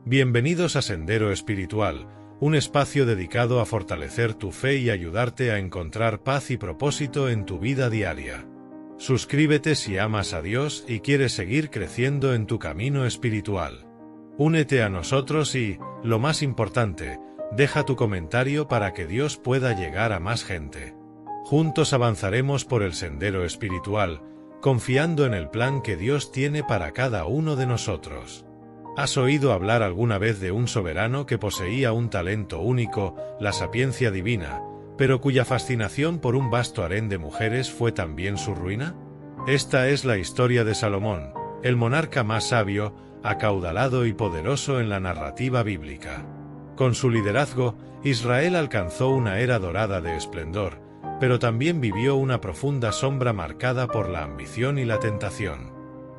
Bienvenidos a Sendero Espiritual, un espacio dedicado a fortalecer tu fe y ayudarte a encontrar paz y propósito en tu vida diaria. Suscríbete si amas a Dios y quieres seguir creciendo en tu camino espiritual. Únete a nosotros y, lo más importante, deja tu comentario para que Dios pueda llegar a más gente. Juntos avanzaremos por el sendero espiritual, confiando en el plan que Dios tiene para cada uno de nosotros. ¿Has oído hablar alguna vez de un soberano que poseía un talento único, la sapiencia divina, pero cuya fascinación por un vasto harén de mujeres fue también su ruina? Esta es la historia de Salomón, el monarca más sabio, acaudalado y poderoso en la narrativa bíblica. Con su liderazgo, Israel alcanzó una era dorada de esplendor, pero también vivió una profunda sombra marcada por la ambición y la tentación.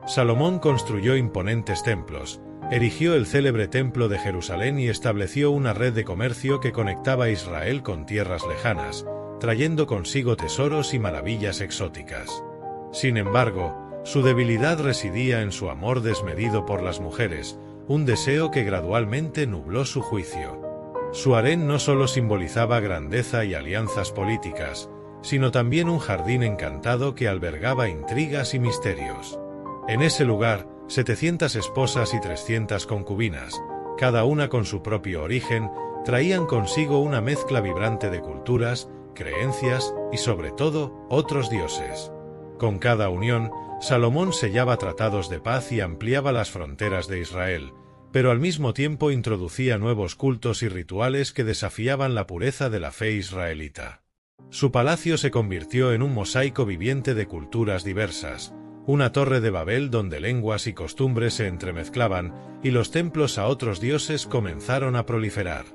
Salomón construyó imponentes templos, erigió el célebre templo de Jerusalén y estableció una red de comercio que conectaba Israel con tierras lejanas, trayendo consigo tesoros y maravillas exóticas. Sin embargo, su debilidad residía en su amor desmedido por las mujeres, un deseo que gradualmente nubló su juicio. Su harén no solo simbolizaba grandeza y alianzas políticas, sino también un jardín encantado que albergaba intrigas y misterios. En ese lugar, 700 esposas y 300 concubinas, cada una con su propio origen, traían consigo una mezcla vibrante de culturas, creencias y sobre todo, otros dioses. Con cada unión, Salomón sellaba tratados de paz y ampliaba las fronteras de Israel, pero al mismo tiempo introducía nuevos cultos y rituales que desafiaban la pureza de la fe israelita. Su palacio se convirtió en un mosaico viviente de culturas diversas, una torre de Babel donde lenguas y costumbres se entremezclaban, y los templos a otros dioses comenzaron a proliferar.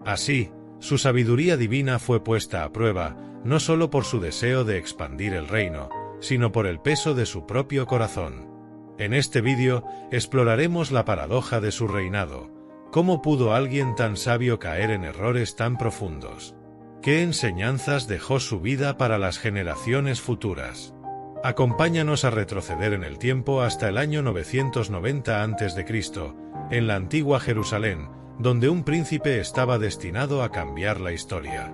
Así, su sabiduría divina fue puesta a prueba, no solo por su deseo de expandir el reino, sino por el peso de su propio corazón. En este vídeo, exploraremos la paradoja de su reinado. ¿Cómo pudo alguien tan sabio caer en errores tan profundos? ¿Qué enseñanzas dejó su vida para las generaciones futuras? Acompáñanos a retroceder en el tiempo hasta el año 990 a.C., en la antigua Jerusalén, donde un príncipe estaba destinado a cambiar la historia.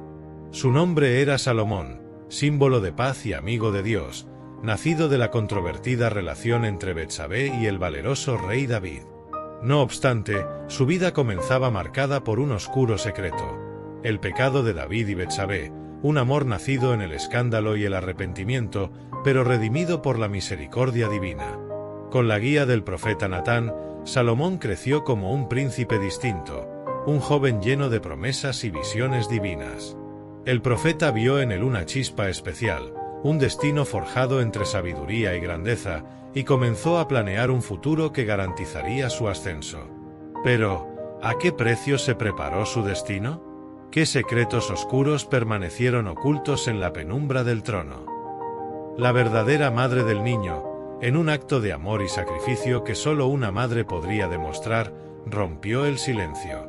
Su nombre era Salomón, símbolo de paz y amigo de Dios, nacido de la controvertida relación entre Betsabé y el valeroso rey David. No obstante, su vida comenzaba marcada por un oscuro secreto: el pecado de David y Betsabé, un amor nacido en el escándalo y el arrepentimiento, pero redimido por la misericordia divina. Con la guía del profeta Natán, Salomón creció como un príncipe distinto, un joven lleno de promesas y visiones divinas. El profeta vio en él una chispa especial, un destino forjado entre sabiduría y grandeza, y comenzó a planear un futuro que garantizaría su ascenso. Pero, ¿a qué precio se preparó su destino? ¿Qué secretos oscuros permanecieron ocultos en la penumbra del trono? La verdadera madre del niño, en un acto de amor y sacrificio que solo una madre podría demostrar, rompió el silencio.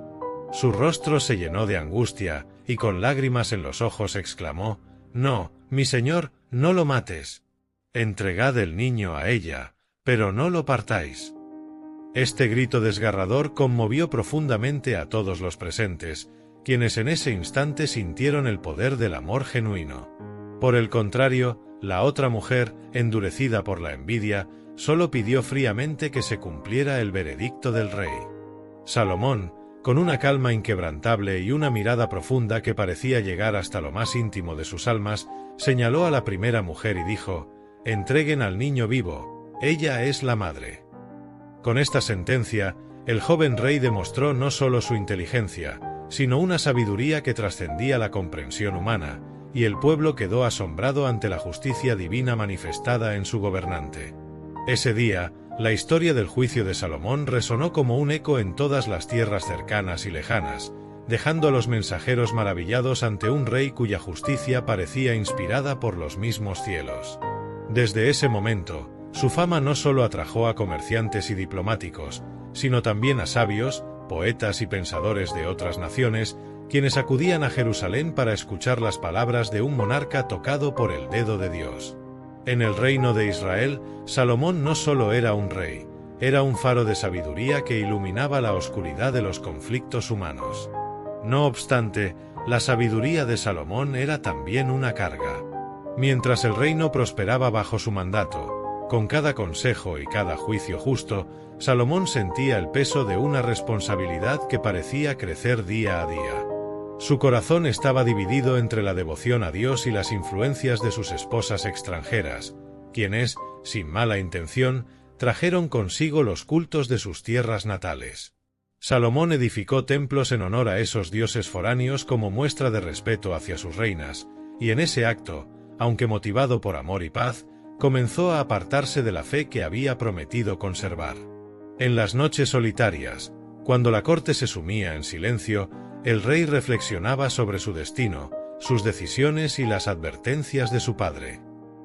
Su rostro se llenó de angustia, y con lágrimas en los ojos exclamó: «No, mi señor, no lo mates. Entregad el niño a ella, pero no lo partáis». Este grito desgarrador conmovió profundamente a todos los presentes, quienes en ese instante sintieron el poder del amor genuino. Por el contrario, la otra mujer, endurecida por la envidia, solo pidió fríamente que se cumpliera el veredicto del rey. Salomón, con una calma inquebrantable y una mirada profunda que parecía llegar hasta lo más íntimo de sus almas, señaló a la primera mujer y dijo: «Entreguen al niño vivo, ella es la madre». Con esta sentencia, el joven rey demostró no solo su inteligencia, sino una sabiduría que trascendía la comprensión humana, y el pueblo quedó asombrado ante la justicia divina manifestada en su gobernante. Ese día, la historia del juicio de Salomón resonó como un eco en todas las tierras cercanas y lejanas, dejando a los mensajeros maravillados ante un rey cuya justicia parecía inspirada por los mismos cielos. Desde ese momento, su fama no solo atrajo a comerciantes y diplomáticos, sino también a sabios, poetas y pensadores de otras naciones, quienes acudían a Jerusalén para escuchar las palabras de un monarca tocado por el dedo de Dios. En el reino de Israel, Salomón no solo era un rey, era un faro de sabiduría que iluminaba la oscuridad de los conflictos humanos. No obstante, la sabiduría de Salomón era también una carga. Mientras el reino prosperaba bajo su mandato, con cada consejo y cada juicio justo, Salomón sentía el peso de una responsabilidad que parecía crecer día a día. Su corazón estaba dividido entre la devoción a Dios y las influencias de sus esposas extranjeras, quienes, sin mala intención, trajeron consigo los cultos de sus tierras natales. Salomón edificó templos en honor a esos dioses foráneos como muestra de respeto hacia sus reinas, y en ese acto, aunque motivado por amor y paz, comenzó a apartarse de la fe que había prometido conservar. En las noches solitarias, cuando la corte se sumía en silencio, el rey reflexionaba sobre su destino, sus decisiones y las advertencias de su padre.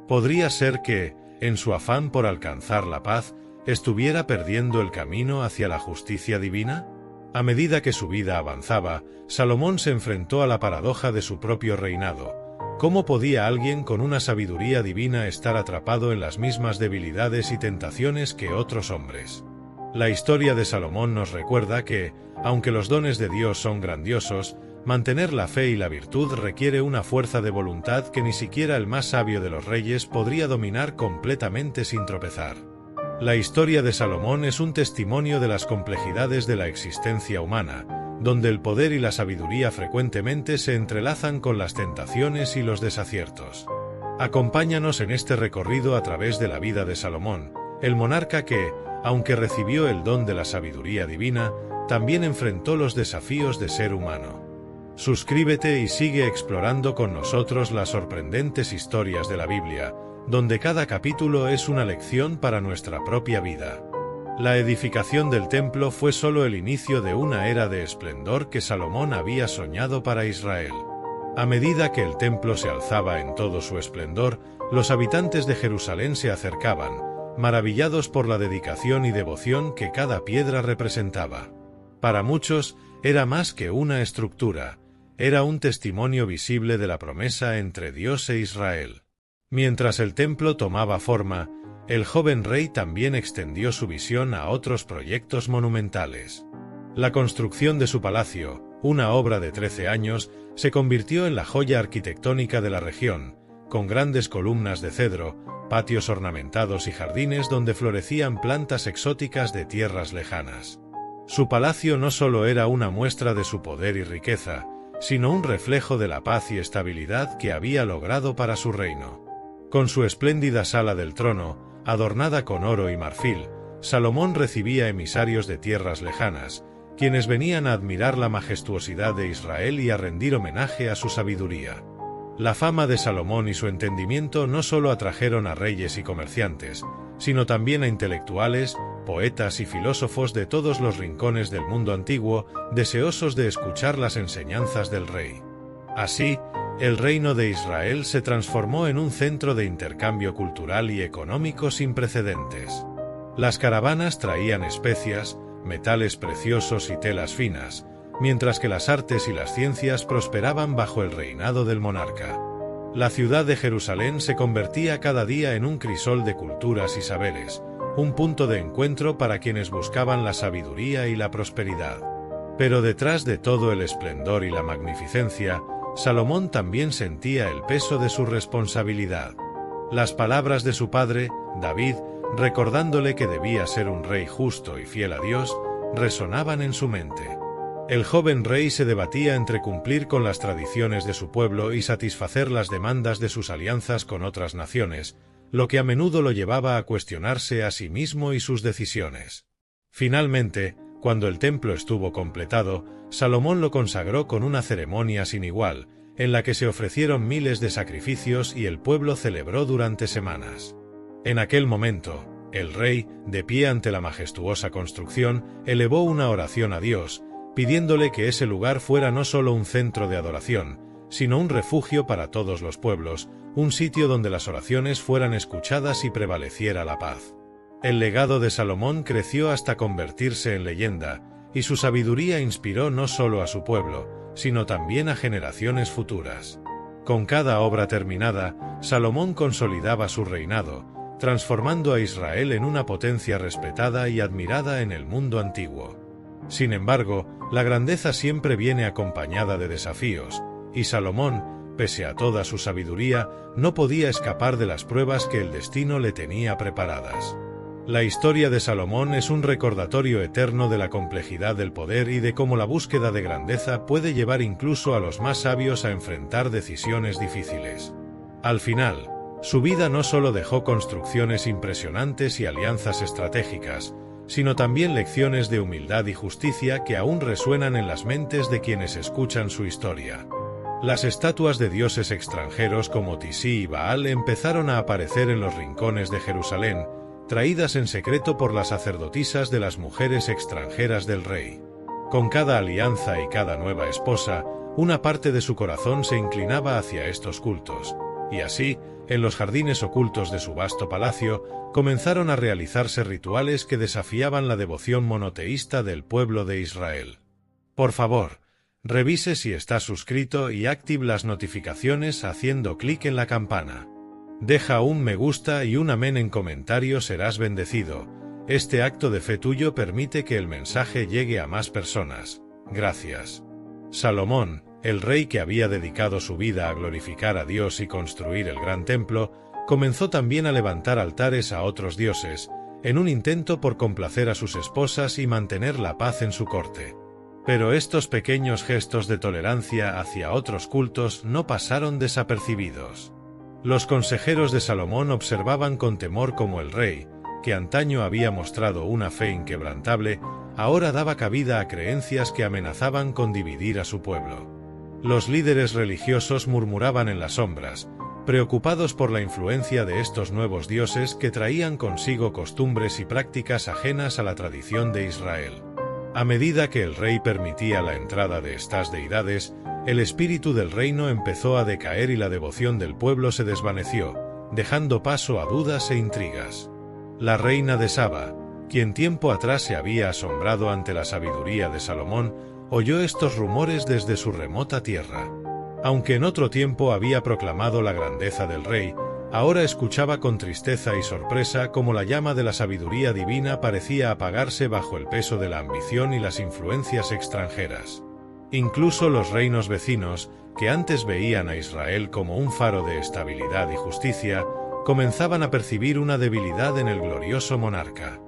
¿Podría ser que, en su afán por alcanzar la paz, estuviera perdiendo el camino hacia la justicia divina? A medida que su vida avanzaba, Salomón se enfrentó a la paradoja de su propio reinado. ¿Cómo podía alguien con una sabiduría divina estar atrapado en las mismas debilidades y tentaciones que otros hombres? La historia de Salomón nos recuerda que, aunque los dones de Dios son grandiosos, mantener la fe y la virtud requiere una fuerza de voluntad que ni siquiera el más sabio de los reyes podría dominar completamente sin tropezar. La historia de Salomón es un testimonio de las complejidades de la existencia humana, donde el poder y la sabiduría frecuentemente se entrelazan con las tentaciones y los desaciertos. Acompáñanos en este recorrido a través de la vida de Salomón, el monarca que, aunque recibió el don de la sabiduría divina, también enfrentó los desafíos de ser humano. Suscríbete y sigue explorando con nosotros las sorprendentes historias de la Biblia, donde cada capítulo es una lección para nuestra propia vida. La edificación del templo fue solo el inicio de una era de esplendor que Salomón había soñado para Israel. A medida que el templo se alzaba en todo su esplendor, los habitantes de Jerusalén se acercaban, maravillados por la dedicación y devoción que cada piedra representaba. Para muchos, era más que una estructura, era un testimonio visible de la promesa entre Dios e Israel. Mientras el templo tomaba forma, el joven rey también extendió su visión a otros proyectos monumentales. La construcción de su palacio, una obra de 13 años, se convirtió en la joya arquitectónica de la región, con grandes columnas de cedro, patios ornamentados y jardines donde florecían plantas exóticas de tierras lejanas. Su palacio no solo era una muestra de su poder y riqueza, sino un reflejo de la paz y estabilidad que había logrado para su reino. Con su espléndida sala del trono, adornada con oro y marfil, Salomón recibía emisarios de tierras lejanas, quienes venían a admirar la majestuosidad de Israel y a rendir homenaje a su sabiduría. La fama de Salomón y su entendimiento no solo atrajeron a reyes y comerciantes, sino también a intelectuales, poetas y filósofos de todos los rincones del mundo antiguo, deseosos de escuchar las enseñanzas del rey. Así, el reino de Israel se transformó en un centro de intercambio cultural y económico sin precedentes. Las caravanas traían especias, metales preciosos y telas finas, mientras que las artes y las ciencias prosperaban bajo el reinado del monarca. La ciudad de Jerusalén se convertía cada día en un crisol de culturas y saberes, un punto de encuentro para quienes buscaban la sabiduría y la prosperidad. Pero detrás de todo el esplendor y la magnificencia, Salomón también sentía el peso de su responsabilidad. Las palabras de su padre, David, recordándole que debía ser un rey justo y fiel a Dios, resonaban en su mente. El joven rey se debatía entre cumplir con las tradiciones de su pueblo y satisfacer las demandas de sus alianzas con otras naciones, lo que a menudo lo llevaba a cuestionarse a sí mismo y sus decisiones. Finalmente, cuando el templo estuvo completado, Salomón lo consagró con una ceremonia sin igual, en la que se ofrecieron miles de sacrificios y el pueblo celebró durante semanas. En aquel momento, el rey, de pie ante la majestuosa construcción, elevó una oración a Dios, pidiéndole que ese lugar fuera no solo un centro de adoración, sino un refugio para todos los pueblos, un sitio donde las oraciones fueran escuchadas y prevaleciera la paz. El legado de Salomón creció hasta convertirse en leyenda, y su sabiduría inspiró no solo a su pueblo, sino también a generaciones futuras. Con cada obra terminada, Salomón consolidaba su reinado, transformando a Israel en una potencia respetada y admirada en el mundo antiguo. Sin embargo, la grandeza siempre viene acompañada de desafíos, y Salomón, pese a toda su sabiduría, no podía escapar de las pruebas que el destino le tenía preparadas. La historia de Salomón es un recordatorio eterno de la complejidad del poder y de cómo la búsqueda de grandeza puede llevar incluso a los más sabios a enfrentar decisiones difíciles. Al final, su vida no solo dejó construcciones impresionantes y alianzas estratégicas, sino también lecciones de humildad y justicia que aún resuenan en las mentes de quienes escuchan su historia. Las estatuas de dioses extranjeros como Tisí y Baal empezaron a aparecer en los rincones de Jerusalén, traídas en secreto por las sacerdotisas de las mujeres extranjeras del rey. Con cada alianza y cada nueva esposa, una parte de su corazón se inclinaba hacia estos cultos, y así, en los jardines ocultos de su vasto palacio, comenzaron a realizarse rituales que desafiaban la devoción monoteísta del pueblo de Israel. Por favor, revise si está suscrito y active las notificaciones haciendo clic en la campana. Deja un me gusta y un amén en comentario, serás bendecido. Este acto de fe tuyo permite que el mensaje llegue a más personas. Gracias. Salomón, el rey que había dedicado su vida a glorificar a Dios y construir el gran templo, comenzó también a levantar altares a otros dioses, en un intento por complacer a sus esposas y mantener la paz en su corte. Pero estos pequeños gestos de tolerancia hacia otros cultos no pasaron desapercibidos. Los consejeros de Salomón observaban con temor cómo el rey, que antaño había mostrado una fe inquebrantable, ahora daba cabida a creencias que amenazaban con dividir a su pueblo. Los líderes religiosos murmuraban en las sombras, preocupados por la influencia de estos nuevos dioses que traían consigo costumbres y prácticas ajenas a la tradición de Israel. A medida que el rey permitía la entrada de estas deidades, el espíritu del reino empezó a decaer y la devoción del pueblo se desvaneció, dejando paso a dudas e intrigas. La reina de Saba, quien tiempo atrás se había asombrado ante la sabiduría de Salomón, oyó estos rumores desde su remota tierra. Aunque en otro tiempo había proclamado la grandeza del rey, ahora escuchaba con tristeza y sorpresa cómo la llama de la sabiduría divina parecía apagarse bajo el peso de la ambición y las influencias extranjeras. Incluso los reinos vecinos, que antes veían a Israel como un faro de estabilidad y justicia, comenzaban a percibir una debilidad en el glorioso monarca.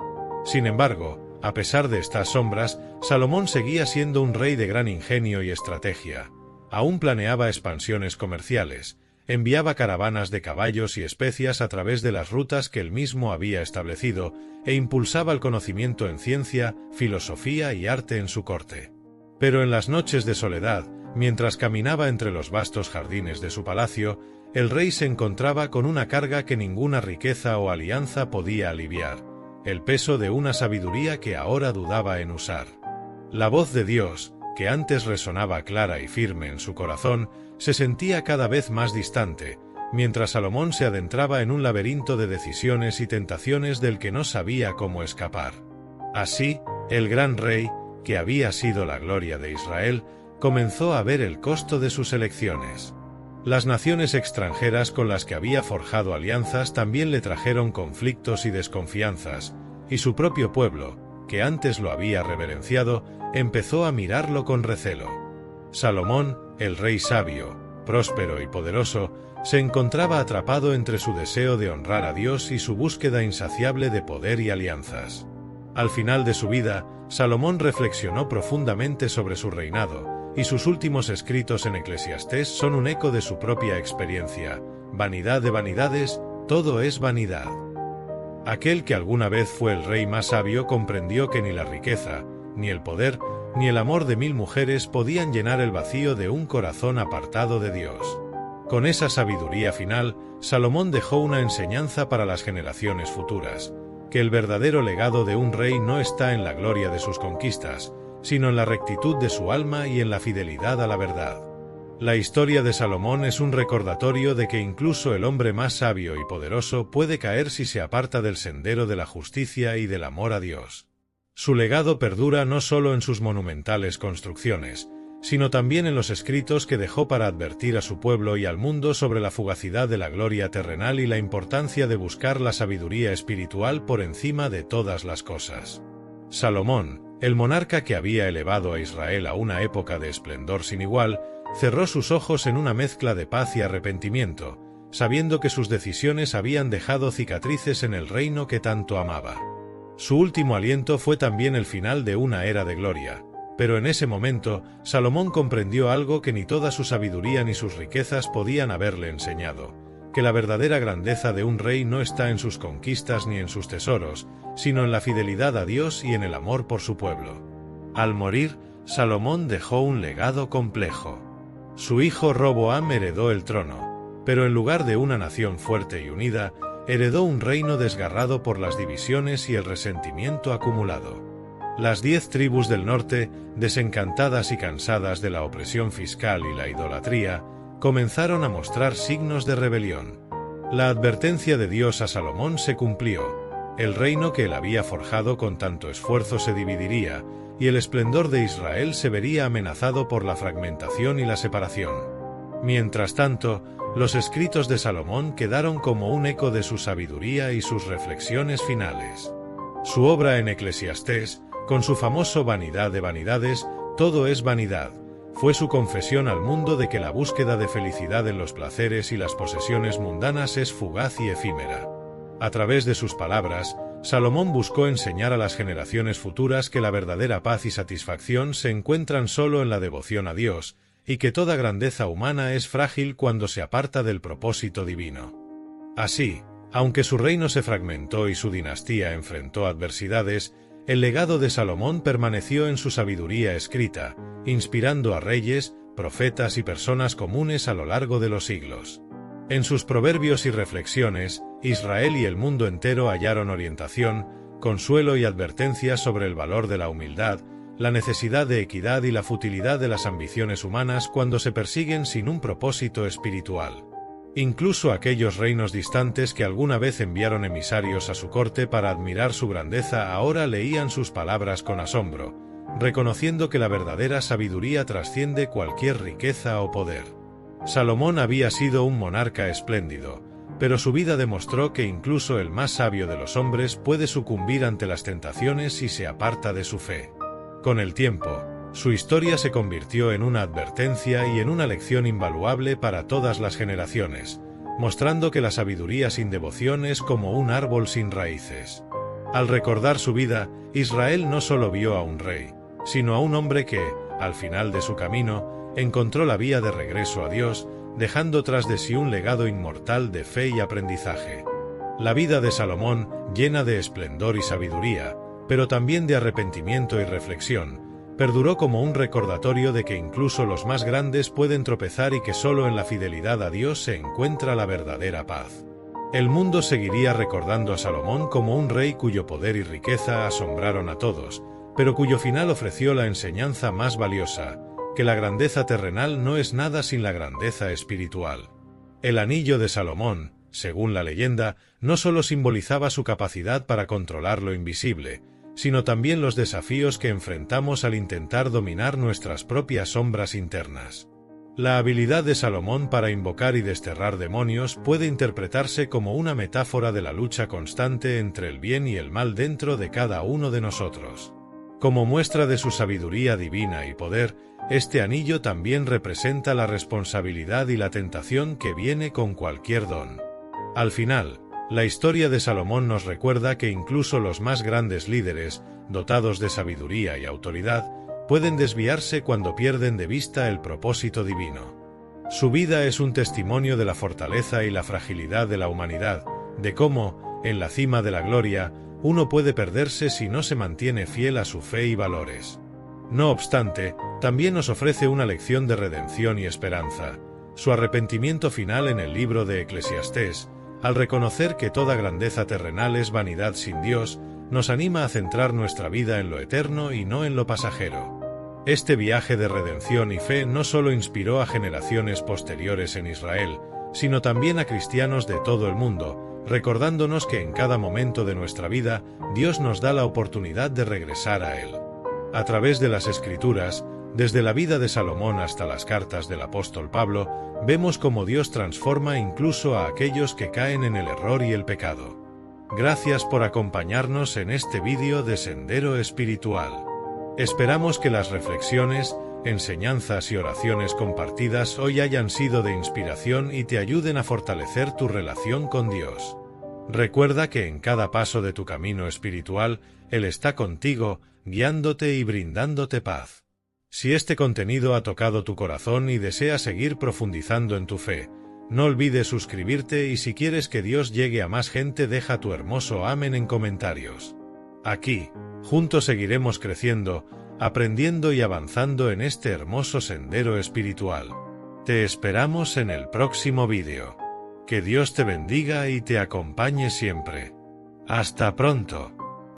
Sin embargo, a pesar de estas sombras, Salomón seguía siendo un rey de gran ingenio y estrategia. Aún planeaba expansiones comerciales, enviaba caravanas de caballos y especias a través de las rutas que él mismo había establecido, e impulsaba el conocimiento en ciencia, filosofía y arte en su corte. Pero en las noches de soledad, mientras caminaba entre los vastos jardines de su palacio, el rey se encontraba con una carga que ninguna riqueza o alianza podía aliviar, el peso de una sabiduría que ahora dudaba en usar. La voz de Dios, que antes resonaba clara y firme en su corazón, se sentía cada vez más distante, mientras Salomón se adentraba en un laberinto de decisiones y tentaciones del que no sabía cómo escapar. Así, el gran rey, que había sido la gloria de Israel, comenzó a ver el costo de sus elecciones. Las naciones extranjeras con las que había forjado alianzas también le trajeron conflictos y desconfianzas, y su propio pueblo, que antes lo había reverenciado, empezó a mirarlo con recelo. Salomón, el rey sabio, próspero y poderoso, se encontraba atrapado entre su deseo de honrar a Dios y su búsqueda insaciable de poder y alianzas. Al final de su vida, Salomón reflexionó profundamente sobre su reinado, y sus últimos escritos en Eclesiastés son un eco de su propia experiencia. Vanidad de vanidades, todo es vanidad. Aquel que alguna vez fue el rey más sabio comprendió que ni la riqueza, ni el poder, ni el amor de 1000 mujeres podían llenar el vacío de un corazón apartado de Dios. Con esa sabiduría final, Salomón dejó una enseñanza para las generaciones futuras, que el verdadero legado de un rey no está en la gloria de sus conquistas, sino en la rectitud de su alma y en la fidelidad a la verdad. La historia de Salomón es un recordatorio de que incluso el hombre más sabio y poderoso puede caer si se aparta del sendero de la justicia y del amor a Dios. Su legado perdura no solo en sus monumentales construcciones, sino también en los escritos que dejó para advertir a su pueblo y al mundo sobre la fugacidad de la gloria terrenal y la importancia de buscar la sabiduría espiritual por encima de todas las cosas. Salomón, el monarca que había elevado a Israel a una época de esplendor sin igual, cerró sus ojos en una mezcla de paz y arrepentimiento, sabiendo que sus decisiones habían dejado cicatrices en el reino que tanto amaba. Su último aliento fue también el final de una era de gloria, pero en ese momento, Salomón comprendió algo que ni toda su sabiduría ni sus riquezas podían haberle enseñado, que la verdadera grandeza de un rey no está en sus conquistas ni en sus tesoros, sino en la fidelidad a Dios y en el amor por su pueblo. Al morir, Salomón dejó un legado complejo. Su hijo Roboam heredó el trono, pero en lugar de una nación fuerte y unida, heredó un reino desgarrado por las divisiones y el resentimiento acumulado. Las 10 tribus del norte, desencantadas y cansadas de la opresión fiscal y la idolatría, comenzaron a mostrar signos de rebelión. La advertencia de Dios a Salomón se cumplió. El reino que él había forjado con tanto esfuerzo se dividiría, y el esplendor de Israel se vería amenazado por la fragmentación y la separación. Mientras tanto, los escritos de Salomón quedaron como un eco de su sabiduría y sus reflexiones finales. Su obra en Eclesiastés, con su famoso vanidad de vanidades, todo es vanidad, fue su confesión al mundo de que la búsqueda de felicidad en los placeres y las posesiones mundanas es fugaz y efímera. A través de sus palabras, Salomón buscó enseñar a las generaciones futuras que la verdadera paz y satisfacción se encuentran solo en la devoción a Dios, y que toda grandeza humana es frágil cuando se aparta del propósito divino. Así, aunque su reino se fragmentó y su dinastía enfrentó adversidades, el legado de Salomón permaneció en su sabiduría escrita, inspirando a reyes, profetas y personas comunes a lo largo de los siglos. En sus proverbios y reflexiones, Israel y el mundo entero hallaron orientación, consuelo y advertencias sobre el valor de la humildad, la necesidad de equidad y la futilidad de las ambiciones humanas cuando se persiguen sin un propósito espiritual. Incluso aquellos reinos distantes que alguna vez enviaron emisarios a su corte para admirar su grandeza ahora leían sus palabras con asombro, reconociendo que la verdadera sabiduría trasciende cualquier riqueza o poder. Salomón había sido un monarca espléndido, pero su vida demostró que incluso el más sabio de los hombres puede sucumbir ante las tentaciones si se aparta de su fe. Con el tiempo, su historia se convirtió en una advertencia y en una lección invaluable para todas las generaciones, mostrando que la sabiduría sin devoción es como un árbol sin raíces. Al recordar su vida, Israel no solo vio a un rey, sino a un hombre que, al final de su camino, encontró la vía de regreso a Dios, dejando tras de sí un legado inmortal de fe y aprendizaje. La vida de Salomón, llena de esplendor y sabiduría, pero también de arrepentimiento y reflexión, perduró como un recordatorio de que incluso los más grandes pueden tropezar y que solo en la fidelidad a Dios se encuentra la verdadera paz. El mundo seguiría recordando a Salomón como un rey cuyo poder y riqueza asombraron a todos, pero cuyo final ofreció la enseñanza más valiosa, que la grandeza terrenal no es nada sin la grandeza espiritual. El anillo de Salomón, según la leyenda, no solo simbolizaba su capacidad para controlar lo invisible, sino también los desafíos que enfrentamos al intentar dominar nuestras propias sombras internas. La habilidad de Salomón para invocar y desterrar demonios puede interpretarse como una metáfora de la lucha constante entre el bien y el mal dentro de cada uno de nosotros. Como muestra de su sabiduría divina y poder, este anillo también representa la responsabilidad y la tentación que viene con cualquier don. Al final, la historia de Salomón nos recuerda que incluso los más grandes líderes, dotados de sabiduría y autoridad, pueden desviarse cuando pierden de vista el propósito divino. Su vida es un testimonio de la fortaleza y la fragilidad de la humanidad, de cómo, en la cima de la gloria, uno puede perderse si no se mantiene fiel a su fe y valores. No obstante, también nos ofrece una lección de redención y esperanza. Su arrepentimiento final en el libro de Eclesiastés, al reconocer que toda grandeza terrenal es vanidad sin Dios, nos anima a centrar nuestra vida en lo eterno y no en lo pasajero. Este viaje de redención y fe no solo inspiró a generaciones posteriores en Israel, sino también a cristianos de todo el mundo, recordándonos que en cada momento de nuestra vida, Dios nos da la oportunidad de regresar a Él. A través de las Escrituras, Desde la vida de Salomón hasta las cartas del apóstol Pablo, vemos cómo Dios transforma incluso a aquellos que caen en el error y el pecado. Gracias por acompañarnos en este vídeo de Sendero Espiritual. Esperamos que las reflexiones, enseñanzas y oraciones compartidas hoy hayan sido de inspiración y te ayuden a fortalecer tu relación con Dios. Recuerda que en cada paso de tu camino espiritual, Él está contigo, guiándote y brindándote paz. Si este contenido ha tocado tu corazón y deseas seguir profundizando en tu fe, no olvides suscribirte y si quieres que Dios llegue a más gente deja tu hermoso amén en comentarios. Aquí, juntos seguiremos creciendo, aprendiendo y avanzando en este hermoso sendero espiritual. Te esperamos en el próximo vídeo. Que Dios te bendiga y te acompañe siempre. Hasta pronto.